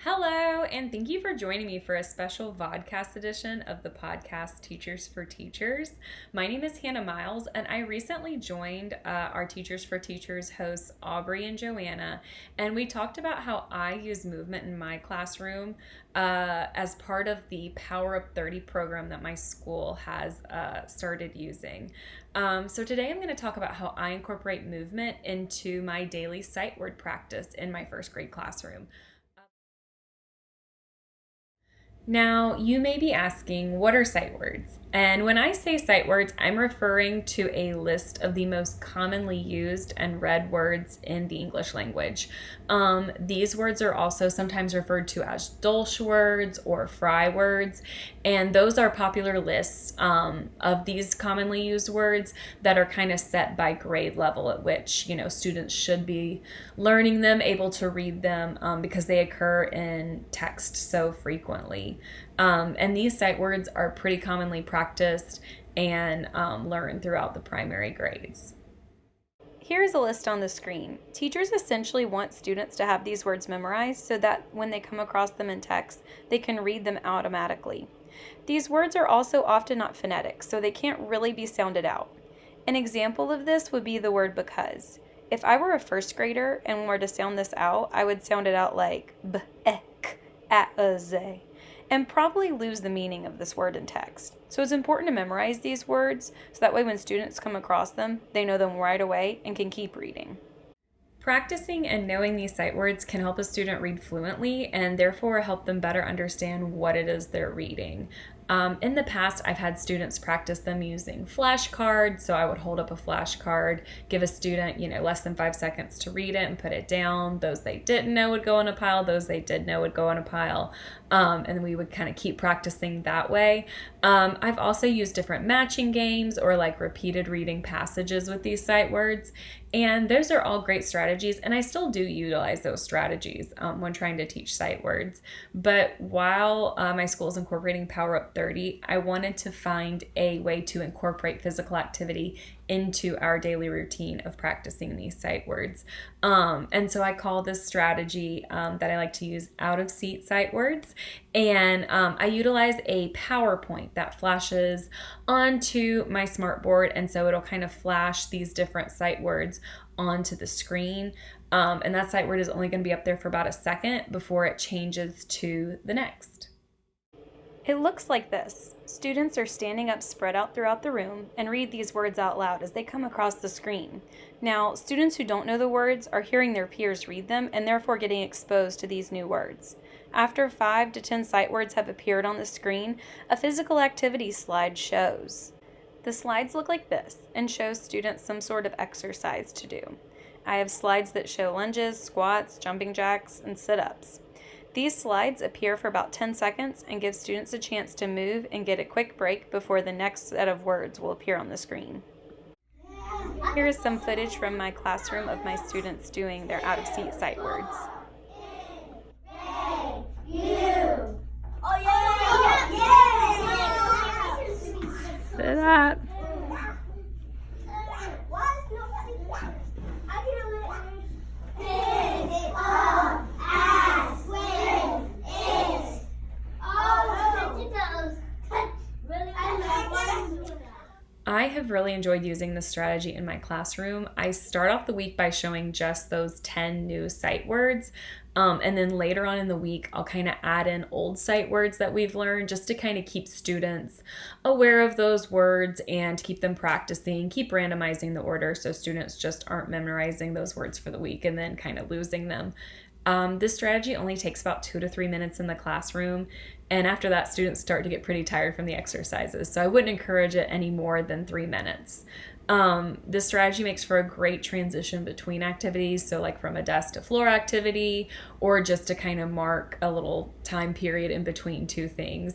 Hello, and thank you for joining me for a special Vodcast edition of the podcast Teachers for Teachers. My name is Hannah Miles, and I recently joined our Teachers for Teachers hosts, Aubrey and Joanna, and we talked about how I use movement in my classroom as part of the Power Up 30 program that my school has started using. So today I'm going to talk about how I incorporate movement into my daily sight word practice in my first grade classroom. Now, you may be asking, what are sight words? And when I say sight words, I'm referring to a list of the most commonly used and read words in the English language. These words are also sometimes referred to as dolch words or fry words, and those are popular lists of these commonly used words that are kind of set by grade level at which, students should be learning them, able to read them because they occur in text so frequently. And these sight words are pretty commonly practiced and learned throughout the primary grades. Here's a list on the screen. Teachers essentially want students to have these words memorized so that when they come across them in text, they can read them automatically. These words are also often not phonetic, so they can't really be sounded out. An example of this would be the word because. If I were a first grader and were to sound this out, I would sound it out like b-ek, a-z, and probably lose the meaning of this word in text. So it's important to memorize these words so that way when students come across them, they know them right away and can keep reading. Practicing and knowing these sight words can help a student read fluently and therefore help them better understand what it is they're reading. In the past, I've had students practice them using flashcards, so I would hold up a flashcard, give a student, less than 5 seconds to read it and put it down. Those they didn't know would go in a pile, those they did know would go in a pile, and we would kind of keep practicing that way. I've also used different matching games or like repeated reading passages with these sight words, and those are all great strategies, and I still do utilize those strategies when trying to teach sight words. But while my school is incorporating Power Up 30, I wanted to find a way to incorporate physical activity into our daily routine of practicing these sight words. And so I call this strategy that I like to use out of seat sight words. And I utilize a PowerPoint that flashes onto my smartboard. And so it'll kind of flash these different sight words onto the screen. And that sight word is only going to be up there for about a second before it changes to the next. It looks like this. Students are standing up spread out throughout the room and read these words out loud as they come across the screen. Now, students who don't know the words are hearing their peers read them and therefore getting exposed to these new words. After 5 to 10 sight words have appeared on the screen, a physical activity slide shows. The slides look like this and show students some sort of exercise to do. I have slides that show lunges, squats, jumping jacks, and sit-ups. These slides appear for about 10 seconds and give students a chance to move and get a quick break before the next set of words will appear on the screen. Here is some footage from my classroom of my students doing their out-of-seat sight words. Sit up. I have really enjoyed using this strategy in my classroom. I start off the week by showing just those 10 new sight words. And then later on in the week, I'll kind of add in old sight words that we've learned just to kind of keep students aware of those words and keep them practicing, keep randomizing the order so students just aren't memorizing those words for the week and then kind of losing them. This strategy only takes about 2 to 3 minutes in the classroom, and after that, students start to get pretty tired from the exercises, so I wouldn't encourage it any more than 3 minutes. This strategy makes for a great transition between activities, so like from a desk to floor activity, or just to kind of mark a little time period in between two things.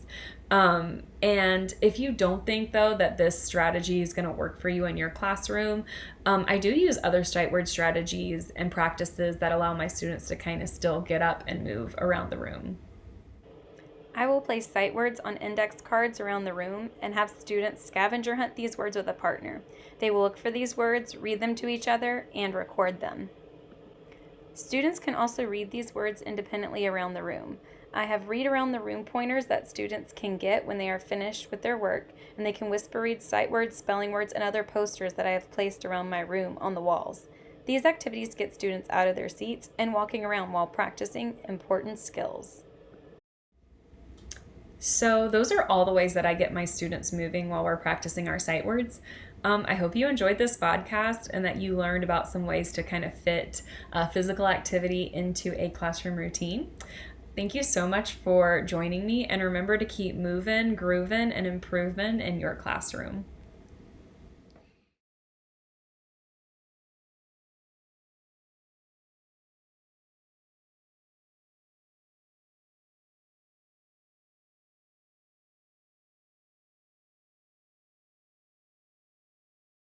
And if you don't think, though, that this strategy is going to work for you in your classroom, I do use other sight word strategies and practices that allow my students to kind of still get up and move around the room. I will place sight words on index cards around the room and have students scavenger hunt these words with a partner. They will look for these words, read them to each other, and record them. Students can also read these words independently around the room. I have read around the room pointers that students can get when they are finished with their work, and they can whisper read sight words, spelling words, and other posters that I have placed around my room on the walls. These activities get students out of their seats and walking around while practicing important skills. So those are all the ways that I get my students moving while we're practicing our sight words. I hope you enjoyed this podcast and that you learned about some ways to kind of fit physical activity into a classroom routine. Thank you so much for joining me, and remember to keep moving, grooving, and improving in your classroom.